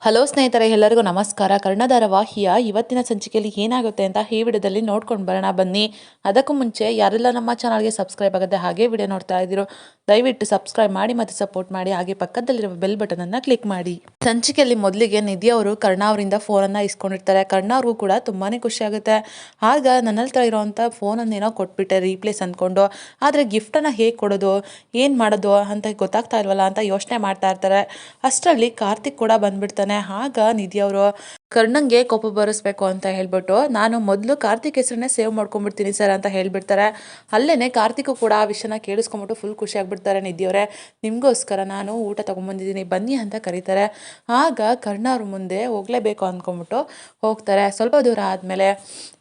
Hello ಸ್ನೇಹಿತರೆ, ಎಲ್ಲರಿಗೂ ನಮಸ್ಕಾರ. ಕರ್ಣಧಾರವಾಹಿಯ ಇವತ್ತಿನ ಸಂಚಿಕೆಯಲ್ಲಿ ಏನಾಗುತ್ತೆ ಅಂತ ಈ ವಿಡಿಯೋದಲ್ಲಿ ನೋಡ್ಕೊಂಡು ಬರೋಣ ಬನ್ನಿ. ಅದಕ್ಕೂ ಮುಂಚೆ ಯಾರೆಲ್ಲ ನಮ್ಮ ಚಾನಲ್ಗೆ ಸಬ್ಸ್ಕ್ರೈಬ್ ಆಗುತ್ತೆ ಹಾಗೆ ವಿಡಿಯೋ ನೋಡ್ತಾ ಇದ್ದೀರೋ ದಯವಿಟ್ಟು ಸಬ್ಸ್ಕ್ರೈಬ್ ಮಾಡಿ ಮತ್ತು ಸಪೋರ್ಟ್ ಮಾಡಿ, ಹಾಗೆ ಪಕ್ಕದಲ್ಲಿರುವ ಬೆಲ್ ಬಟನ್ ಅನ್ನ ಕ್ಲಿಕ್ ಮಾಡಿ. ಸಂಚಿಕೆಯಲ್ಲಿ ಮೊದಲಿಗೆ ನಿಧಿ ಅವರು ಕರ್ಣ ಅವರಿಂದ ಫೋನನ್ನು ಇಸ್ಕೊಂಡಿರ್ತಾರೆ. ಕರ್ಣ ಅವ್ರಿಗೂ ಕೂಡ ತುಂಬಾನೇ ಖುಷಿ ಆಗುತ್ತೆ. ಆಗ ನನ್ನ ಹತ್ರ ಇರೋವಂಥ ಫೋನನ್ನು ಏನೋ ಕೊಟ್ಬಿಟ್ಟೆ ರೀಪ್ಲೇಸ್ ಅಂದ್ಕೊಂಡು, ಆದರೆ ಗಿಫ್ಟನ್ನು ಹೇಗೆ ಕೊಡೋದು, ಏನು ಮಾಡೋದು ಅಂತ ಗೊತ್ತಾಗ್ತಾ ಇಲ್ವಲ್ಲ ಅಂತ ಯೋಚನೆ ಮಾಡ್ತಾ ಇರ್ತಾರೆ. ಅಷ್ಟರಲ್ಲಿ ಕಾರ್ತಿಕ್ ಕೂಡ ಬಂದ್ಬಿಡ್ತಾನೆ. ಆಗ ನಿಧಿ ಅವರು ಕರ್ಣಂಗೆ ಕೋಪ ಬರಿಸ್ಬೇಕು ಅಂತ ಹೇಳ್ಬಿಟ್ಟು, ನಾನು ಮೊದಲು ಕಾರ್ತಿಕ್ ಹೆಸರನ್ನೇ ಸೇವ್ ಮಾಡ್ಕೊಂಡ್ಬಿಡ್ತೀನಿ ಸರ್ ಅಂತ ಹೇಳ್ಬಿಡ್ತಾರೆ. ಅಲ್ಲೇನೆ ಕಾರ್ತಿಕ್ ಕೂಡ ಆ ವಿಷಯನ ಕೇಳಿಸ್ಕೊಂಬಿಟ್ಟು ಫುಲ್ ಖುಷಿ ಆಗ್ಬಿಡ್ತಾರೆ. ನಿಧಿಯವರೇ, ನಿಮಗೋಸ್ಕರ ನಾನು ಊಟ ತೊಗೊಂಬಂದಿದ್ದೀನಿ ಬನ್ನಿ ಅಂತ ಕರೀತಾರೆ. ಆಗ ಕರ್ಣ ಅವ್ರ ಮುಂದೆ ಹೋಗ್ಲೇಬೇಕು ಅಂದ್ಕೊಂಬಿಟ್ಟು ಹೋಗ್ತಾರೆ. ಸ್ವಲ್ಪ ದೂರ ಆದಮೇಲೆ,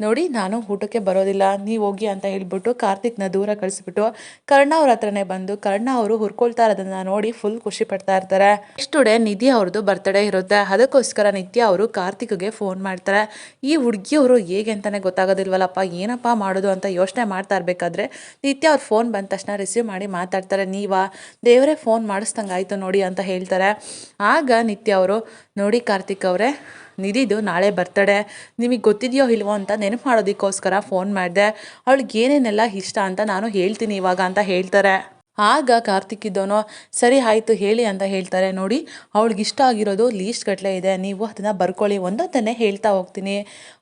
ನೋಡಿ ನಾನು ಊಟಕ್ಕೆ ಬರೋದಿಲ್ಲ, ನೀವು ಹೋಗಿ ಅಂತ ಹೇಳ್ಬಿಟ್ಟು ಕಾರ್ತಿಕ್ನ ದೂರ ಕಳಿಸ್ಬಿಟ್ಟು ಕರ್ಣ ಅವ್ರ ಹತ್ರನೇ ಬಂದು ಕರ್ಣ ಅವರು ಹುರ್ಕೊಳ್ತಾ ಇರೋದನ್ನ ನೋಡಿ ಫುಲ್ ಖುಷಿ ಪಡ್ತಾ ಇರ್ತಾರೆ. ನೆಕ್ಸ್ಟ್ ಡೇ ನಿಧಿ ಅವ್ರದ್ದು ಬರ್ತ್ಡೇ ಇರುತ್ತೆ. ಅದಕ್ಕೋಸ್ಕರ ನಿತ್ಯ ಅವರು ಕಾರ್ತಿಕ್ಗೆ ಫೋನ್ ಮಾಡ್ತಾರೆ. ಈ ಹುಡುಗಿಯವರು ಹೇಗೆ ಅಂತಾನೆ ಗೊತ್ತಾಗೋದಿಲ್ವಲ್ಲಪ್ಪ, ಏನಪ್ಪ ಮಾಡೋದು ಅಂತ ಯೋಚನೆ ಮಾಡ್ತಾ ಇರಬೇಕಾದ್ರೆ ನಿತ್ಯ ಅವ್ರ ಫೋನ್ ಬಂದ ತಕ್ಷಣ ರಿಸೀವ್ ಮಾಡಿ ಮಾತಾಡ್ತಾರೆ. ನೀವಾ, ದೇವರೇ ಫೋನ್ ಮಾಡಿಸ್ದಂಗೆ ಆಯಿತು ನೋಡಿ ಅಂತ ಹೇಳ್ತಾರೆ. ಆಗ ನಿತ್ಯ ಅವರು, ನೋಡಿ ಕಾರ್ತಿಕ್ ಅವರೇ, ನಿಧಿದು ನಾಳೆ ಬರ್ತಡೇ, ನಿಮಗೆ ಗೊತ್ತಿದೆಯೋ ಇಲ್ವೋ ಅಂತ ನೆನಪು ಮಾಡೋದಕ್ಕೋಸ್ಕರ ಫೋನ್ ಮಾಡಿದೆ. ಅವಳಿಗೆ ಏನೇನೆಲ್ಲ ಇಷ್ಟ ಅಂತ ನಾನು ಹೇಳ್ತೀನಿ ಇವಾಗ ಅಂತ ಹೇಳ್ತಾರೆ. ಆಗ ಕಾರ್ತಿಕ್ ಇದ್ದವನು, ಸರಿ ಆಯಿತು ಹೇಳಿ ಅಂತ ಹೇಳ್ತಾರೆ. ನೋಡಿ, ಅವಳಿಗೆ ಇಷ್ಟ ಆಗಿರೋದು ಲೀಸ್ಟ್ ಗಟ್ಟಲೆ ಇದೆ, ನೀವು ಅದನ್ನು ಬರ್ಕೊಳ್ಳಿ, ಒಂದೊಂದನ್ನೇ ಹೇಳ್ತಾ ಹೋಗ್ತೀನಿ.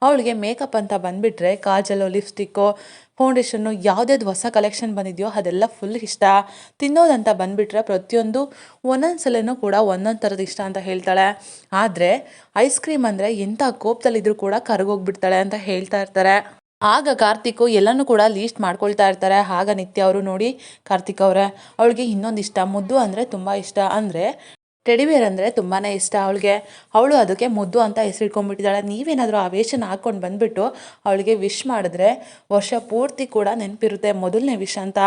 ಅವಳಿಗೆ ಮೇಕಪ್ ಅಂತ ಬಂದುಬಿಟ್ರೆ ಕಾಜಲು, ಲಿಪ್ಸ್ಟಿಕ್ಕು, ಫೌಂಡೇಶನ್ನು, ಯಾವುದ್ಯಾವ್ದು ಹೊಸ ಕಲೆಕ್ಷನ್ ಬಂದಿದೆಯೋ ಅದೆಲ್ಲ ಫುಲ್ ಇಷ್ಟ. ತಿನ್ನೋದಂತ ಬಂದುಬಿಟ್ರೆ ಪ್ರತಿಯೊಂದು ಒಂದೊಂದು ಸಲನೂ ಕೂಡ ಒಂದೊಂದು ಥರದ್ದು ಇಷ್ಟ ಅಂತ ಹೇಳ್ತಾಳೆ. ಆದರೆ ಐಸ್ ಕ್ರೀಮ್ ಅಂದರೆ ಎಂಥ ಕೋಪದಲ್ಲಿದ್ದರೂ ಕೂಡ ಕರಗೋಗ್ಬಿಡ್ತಾಳೆ ಅಂತ ಹೇಳ್ತಾ ಇರ್ತಾರೆ. ಆಗ ಕಾರ್ತಿಕ್ ಎಲ್ಲನೂ ಕೂಡ ಲೀಸ್ಟ್ ಮಾಡ್ಕೊಳ್ತಾ ಇರ್ತಾರೆ. ಆಗ ನಿತ್ಯ ಅವರು, ನೋಡಿ ಕಾರ್ತಿಕ್ ಅವರೇ, ಅವಳಿಗೆ ಇನ್ನೊಂದು ಇಷ್ಟ, ಮುದ್ದು ಅಂದರೆ ತುಂಬ ಇಷ್ಟ, ಅಂದರೆ ಟೆಡಿಬೇರ್ ಅಂದರೆ ತುಂಬಾ ಇಷ್ಟ ಅವಳಿಗೆ. ಅವಳು ಅದಕ್ಕೆ ಮುದ್ದು ಅಂತ ಹೆಸರಿಟ್ಕೊಂಡ್ಬಿಟ್ಟಿದ್ದಾಳೆ. ನೀವೇನಾದರೂ ಆ ವೇಷನ ಹಾಕ್ಕೊಂಡು ಬಂದುಬಿಟ್ಟು ಅವಳಿಗೆ ವಿಶ್ ಮಾಡಿದ್ರೆ ವರ್ಷ ಪೂರ್ತಿ ಕೂಡ ನೆನಪಿರುತ್ತೆ ಮೊದಲನೇ ವಿಶ್ ಅಂತ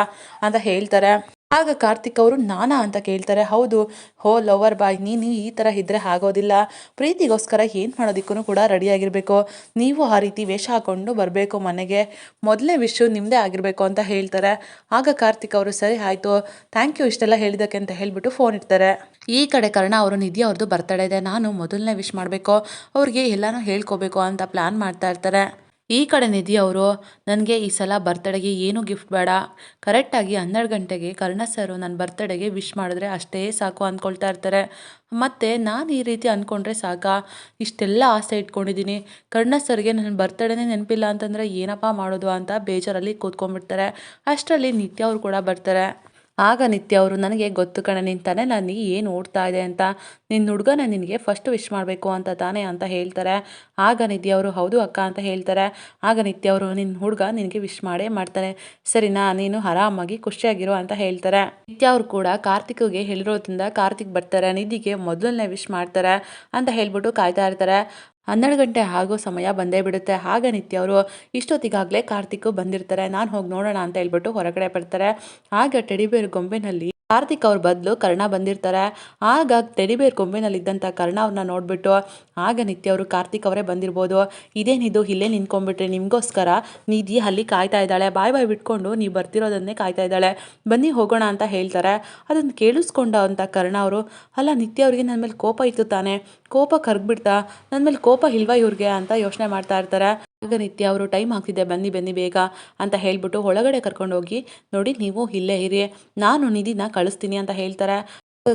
ಹೇಳ್ತಾರೆ. ಆಗ ಕಾರ್ತಿಕ್ ಅವರು, ನಾನಾ ಅಂತ ಕೇಳ್ತಾರೆ. ಹೌದು, ಹೋ ಲವರ್ ಬಾಯ್, ನೀನು ಈ ಥರ ಇದ್ದರೆ ಆಗೋದಿಲ್ಲ, ಪ್ರೀತಿಗೋಸ್ಕರ ಏನು ಮಾಡೋದಕ್ಕೂ ಕೂಡ ರೆಡಿಯಾಗಿರಬೇಕು, ನೀವು ಆ ರೀತಿ ವೇಷ ಹಾಕ್ಕೊಂಡು ಬರಬೇಕು ಮನೆಗೆ, ಮೊದಲನೇ ವಿಶು ನಿಮ್ಮದೇ ಆಗಿರಬೇಕು ಅಂತ ಹೇಳ್ತಾರೆ. ಆಗ ಕಾರ್ತಿಕ್ ಅವರು, ಸರಿ ಆಯಿತು, ಥ್ಯಾಂಕ್ ಯು ಇಷ್ಟೆಲ್ಲ ಹೇಳಿದ್ದಕ್ಕೆ ಅಂತ ಹೇಳಿಬಿಟ್ಟು ಫೋನ್ ಇಡ್ತಾರೆ. ಈ ಕಡೆ ಕರ್ಣ ಅವರು, ನಿಧಿ ಅವ್ರದ್ದು ಬರ್ತಡೇ ಇದೆ, ನಾನು ಮೊದಲನೇ ವಿಶ್ ಮಾಡಬೇಕು, ಅವ್ರಿಗೆ ಎಲ್ಲನೂ ಹೇಳ್ಕೋಬೇಕು ಅಂತ ಪ್ಲ್ಯಾನ್ ಮಾಡ್ತಾ ಇರ್ತಾರೆ. ಈ ಕಡೆ ನಿಧಿ ಅವರು, ನನಗೆ ಈ ಸಲ ಬರ್ತಡೆಗೆ ಏನೂ ಗಿಫ್ಟ್ ಬೇಡ, ಕರೆಕ್ಟಾಗಿ 12 ಗಂಟೆಗೆ ಕರ್ಣ ಸರು ನನ್ನ ಬರ್ತಡೆಗೆ ವಿಶ್ ಮಾಡಿದ್ರೆ ಅಷ್ಟೇ ಸಾಕು ಅಂದ್ಕೊಳ್ತಾ ಇರ್ತಾರೆ. ಮತ್ತು ನಾನು ಈ ರೀತಿ ಅಂದ್ಕೊಂಡ್ರೆ ಸಾಕಾ, ಇಷ್ಟೆಲ್ಲ ಆಸೆ ಇಟ್ಕೊಂಡಿದ್ದೀನಿ, ಕರ್ಣ ಸರ್ಗೆ ನನ್ನ ಬರ್ತಡೇನೇ ನೆನಪಿಲ್ಲ ಅಂತಂದರೆ ಏನಪ್ಪ ಮಾಡೋದು ಅಂತ ಬೇಜಾರಲ್ಲಿ ಕೂತ್ಕೊಂಡ್ಬಿಡ್ತಾರೆ. ಅಷ್ಟರಲ್ಲಿ ನಿತ್ಯ ಅವರು ಕೂಡ ಬರ್ತಾರೆ. ಆಗ ನಿತ್ಯ ಅವರು, ನನಗೆ ಗೊತ್ತು ಕಣೆ, ನಿನ್ನ ತಾನೇ ನಾನು ಏನು ಓಡ್ತಾ ಇದೆ ಅಂತ, ನಿನ್ನ ಹುಡುಗನ ನಿನಗೆ ಫಸ್ಟ್ ವಿಶ್ ಮಾಡಬೇಕು ಅಂತ ತಾನೇ ಅಂತ ಹೇಳ್ತಾರೆ. ಆಗ ನಿತ್ಯ ಅವರು, ಹೌದು ಅಕ್ಕ ಅಂತ ಹೇಳ್ತಾರೆ. ಆಗ ನಿತ್ಯ ಅವರು, ನಿನ್ನ ಹುಡುಗ ನಿನಗೆ ವಿಶ್ ಮಾಡೇ ಮಾಡ್ತಾನೆ, ಸರಿನಾ, ನೀನು ಆರಾಮಾಗಿ ಖುಷಿಯಾಗಿರೋ ಅಂತ ಹೇಳ್ತಾರೆ. ನಿತ್ಯ ಅವರು ಕೂಡ ಕಾರ್ತಿಕ್ಗೆ ಹೇಳಿರೋದ್ರಿಂದ ಕಾರ್ತಿಕ್ ಬರ್ತಾರೆ, ನಿಧಿಗೆ ಮೊದಲನೇ ವಿಶ್ ಮಾಡ್ತಾರೆ ಅಂತ ಹೇಳ್ಬಿಟ್ಟು ಕಾಯ್ತಾ ಇರ್ತಾರೆ. 12 ಗಂಟೆ ಆಗೋ ಸಮಯ ಬಂದೇ ಬಿಡುತ್ತೆ. ಆಗ ನಿತ್ಯ ಅವರು, ಇಷ್ಟೊತ್ತಿಗಾಗಲೇ ಕಾರ್ತಿಕ್ ಬಂದಿರ್ತಾರೆ, ನಾನು ಹೋಗಿ ನೋಡೋಣ ಅಂತ ಹೇಳ್ಬಿಟ್ಟು ಹೊರಗಡೆ ಬರ್ತಾರೆ. ಆಗ ಟೆಡಿಬೇರ್ ಗೊಂಬೆನಲ್ಲಿ ಕಾರ್ತಿಕ್ ಅವ್ರ ಬದಲು ಕರ್ಣ ಬಂದಿರ್ತಾರೆ. ಆಗ ಟೆಡಿಬೇರ್ ಗೊಂಬೆನಲ್ಲಿದ್ದಂಥ ಕರ್ಣ ಅವ್ರನ್ನ ನೋಡಿಬಿಟ್ಟು ಆಗ ನಿತ್ಯ ಅವರು, ಕಾರ್ತಿಕ್ ಅವರೇ ಬಂದಿರ್ಬೋದು, ಇದೇನಿದು ಇಲ್ಲೇ ನಿಂತ್ಕೊಂಡ್ಬಿಟ್ರೆ, ನಿಮಗೋಸ್ಕರ ನಿಧಿ ಅಲ್ಲಿ ಕಾಯ್ತಾ ಇದ್ದಾಳೆ, ಬಾಯ್ ಬಿಟ್ಕೊಂಡು ನೀವು ಬರ್ತಿರೋದನ್ನೇ ಕಾಯ್ತಾ ಇದ್ದಾಳೆ, ಬನ್ನಿ ಹೋಗೋಣ ಅಂತ ಹೇಳ್ತಾರೆ. ಅದನ್ನು ಕೇಳಿಸ್ಕೊಂಡ ಅಂತ ಕರ್ಣ ಅವರು, ಅಲ್ಲ ನಿತ್ಯ ಅವ್ರಿಗೆ ನನ್ನ ಮೇಲೆ ಕೋಪ ಇತ್ತು ತಾನೆ, ಕೋಪ ಕರ್ಗ್ಬಿಡ್ತಾ, ನನ್ನ ಮೇಲೆ ಕೋಪ ಇಲ್ವಾ ಇವ್ರಿಗೆ ಅಂತ ಯೋಚನೆ ಮಾಡ್ತಾ ಇರ್ತಾರೆ. ಆಗ ನಿತ್ಯ ಅವರು, ಟೈಮ್ ಆಗ್ತಿದೆ ಬನ್ನಿ ಬನ್ನಿ ಬೇಗ ಅಂತ ಹೇಳ್ಬಿಟ್ಟು ಒಳಗಡೆ ಕರ್ಕೊಂಡೋಗಿ, ನೋಡಿ ನೀವು ಇಲ್ಲೇ ಇರಿ, ನಾನು ನಿಧಿನ ಕಳಿಸ್ತೀನಿ ಅಂತ ಹೇಳ್ತಾರೆ.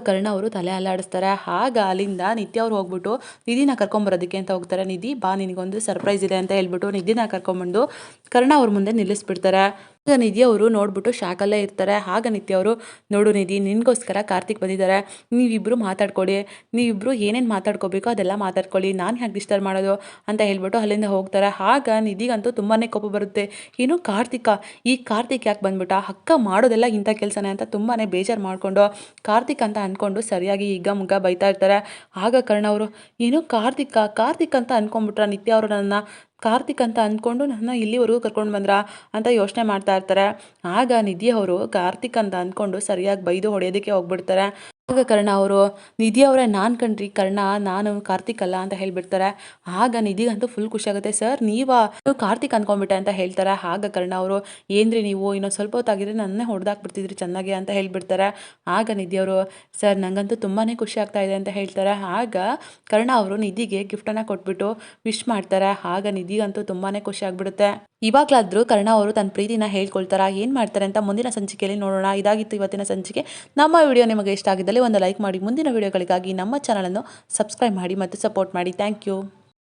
ಕರ್ಣ ಅವರು ತಲೆ ಅಲ್ಲಾಡಿಸ್ತಾರೆ. ಆಗ ಅಲ್ಲಿಂದ ನಿತ್ಯ ಅವ್ರು ಹೋಗ್ಬಿಟ್ಟು ನಿಧಿನ ಕರ್ಕೊಂಬರೋದಕ್ಕೆ ಅಂತ ಹೋಗ್ತಾರೆ. ನಿಧಿ ಬಾ, ನಿನಗೊಂದು ಸರ್ಪ್ರೈಸ್ ಇದೆ ಅಂತ ಹೇಳ್ಬಿಟ್ಟು ನಿಧಿನ ಕರ್ಕೊಂಬಂದು ಕರ್ಣ ಅವ್ರ ಮುಂದೆ ನಿಲ್ಲಿಸ್ಬಿಡ್ತಾರೆ. ಆಗ ನಿಧಿ ಅವರು ನೋಡ್ಬಿಟ್ಟು ಶಾಕಲ್ಲೇ ಇರ್ತಾರೆ. ಆಗ ನಿತ್ಯ ಅವರು, ನೋಡು ನಿಧಿ, ನಿನಗೋಸ್ಕರ ಕಾರ್ತಿಕ್ ಬಂದಿದ್ದಾರೆ, ನೀವಿಬ್ಬರು ಮಾತಾಡ್ಕೊಳ್ಳಿ, ನೀವಿಬ್ಬರು ಏನೇನು ಮಾತಾಡ್ಕೋಬೇಕೋ ಅದೆಲ್ಲ ಮಾತಾಡ್ಕೊಳ್ಳಿ, ನಾನು ಯಾಕೆ ಡಿಸ್ಟರ್ಬ್ ಮಾಡೋದು ಅಂತ ಹೇಳ್ಬಿಟ್ಟು ಅಲ್ಲಿಂದ ಹೋಗ್ತಾರೆ. ಆಗ ನಿಧಿಗಂತೂ ತುಂಬಾ ಕೋಪ ಬರುತ್ತೆ. ಏನು ಈ ಕಾರ್ತಿಕ್ ಯಾಕೆ ಬಂದ್ಬಿಟ್ಟ, ಅಕ್ಕ ಮಾಡೋದೆಲ್ಲ ಇಂಥ ಕೆಲಸನೇ ಅಂತ ತುಂಬಾ ಬೇಜಾರು ಮಾಡಿಕೊಂಡು ಕಾರ್ತಿಕ್ ಅಂತ ಅಂದ್ಕೊಂಡು ಸರಿಯಾಗಿ ಈಗ ಮುಗ್ಗ ಬೈತಾ ಇರ್ತಾರೆ. ಆಗ ಕರ್ಣ ಅವರು, ಏನು ಕಾರ್ತಿಕ್ ಅಂತ ಅಂದ್ಕೊಂಡ್ಬಿಟ್ರ ನಿತ್ಯ ಅವರು, ನನ್ನ ಕಾರ್ತಿಕ್ ಅಂತ ಅಂದ್ಕೊಂಡು ನನ್ನ ಇಲ್ಲಿವರೆಗೂ ಕರ್ಕೊಂಡು ಬಂದ್ರ ಅಂತ ಯೋಚನೆ ಮಾಡ್ತಾ ಇರ್ತಾರೆ. ಆಗ ನಿಧಿ ಅವರು ಕಾರ್ತಿಕ್ ಅಂತ ಅಂದ್ಕೊಂಡು ಸರಿಯಾಗಿ ಬೈದು ಹೊಡೆಯೋದಕ್ಕೆ ಹೋಗ್ಬಿಡ್ತಾರೆ. ಆಗ ಕರ್ಣ ಅವರು ನಿಧಿ ಅವರೇ ನಾನು ಕಣ್ರಿ ಕರ್ಣ, ನಾನು ಕಾರ್ತಿಕ್ ಅಲ್ಲ ಅಂತ ಹೇಳ್ಬಿಡ್ತಾರೆ. ಆಗ ನಿಧಿಗಂತೂ ಫುಲ್ ಖುಷಿ ಆಗುತ್ತೆ. ಸರ್ ನೀವಾ ಕಾರ್ತಿಕ್ ಅನ್ಕೊಂಡ್ಬಿಟ್ಟೆ ಅಂತ ಹೇಳ್ತಾರೆ. ಆಗ ಕರ್ಣ ಅವರು ಏನ್ರಿ ನೀವು ಇನ್ನೊಂದು ಸ್ವಲ್ಪ ಹೊತ್ತಾಗಿದ್ರೆ ನನ್ನೇ ಹೊಡೆದಾಕ್ಬಿಡ್ತಿದ್ರಿ ಚೆನ್ನಾಗಿ ಅಂತ ಹೇಳ್ಬಿಡ್ತಾರೆ. ಆಗ ನಿಧಿ ಅವರು ಸರ್ ನಂಗಂತೂ ತುಂಬಾ ಖುಷಿ ಆಗ್ತಾ ಇದೆ ಅಂತ ಹೇಳ್ತಾರೆ. ಆಗ ಕರ್ಣ ಅವರು ನಿಧಿಗೆ ಗಿಫ್ಟನ್ನು ಕೊಟ್ಬಿಟ್ಟು ವಿಶ್ ಮಾಡ್ತಾರೆ. ಆಗ ನಿಧಿಗಂತೂ ತುಂಬಾ ಖುಷಿ ಆಗ್ಬಿಡುತ್ತೆ. ಇವಾಗಲಾದರೂ ಕರ್ಣ ಅವರು ತನ್ನ ಪ್ರೀತಿನ ಹೇಳ್ಕೊಳ್ತಾರ, ಏನು ಮಾಡ್ತಾರೆ ಅಂತ ಮುಂದಿನ ಸಂಚಿಕೆಯಲ್ಲಿ ನೋಡೋಣ. ಇದಾಗಿತ್ತು ಇವತ್ತಿನ ಸಂಚಿಕೆ. ನಮ್ಮ ವಿಡಿಯೋ ನಿಮಗೆ ಇಷ್ಟ ಆಗಿದ್ದಲ್ಲಿ ಒಂದು ಲೈಕ್ ಮಾಡಿ. ಮುಂದಿನ ವಿಡಿಯೋಗಳಿಗಾಗಿ ನಮ್ಮ ಚಾನಲನ್ನು ಸಬ್ಸ್ಕ್ರೈಬ್ ಮಾಡಿ ಮತ್ತು ಸಪೋರ್ಟ್ ಮಾಡಿ. Thank you.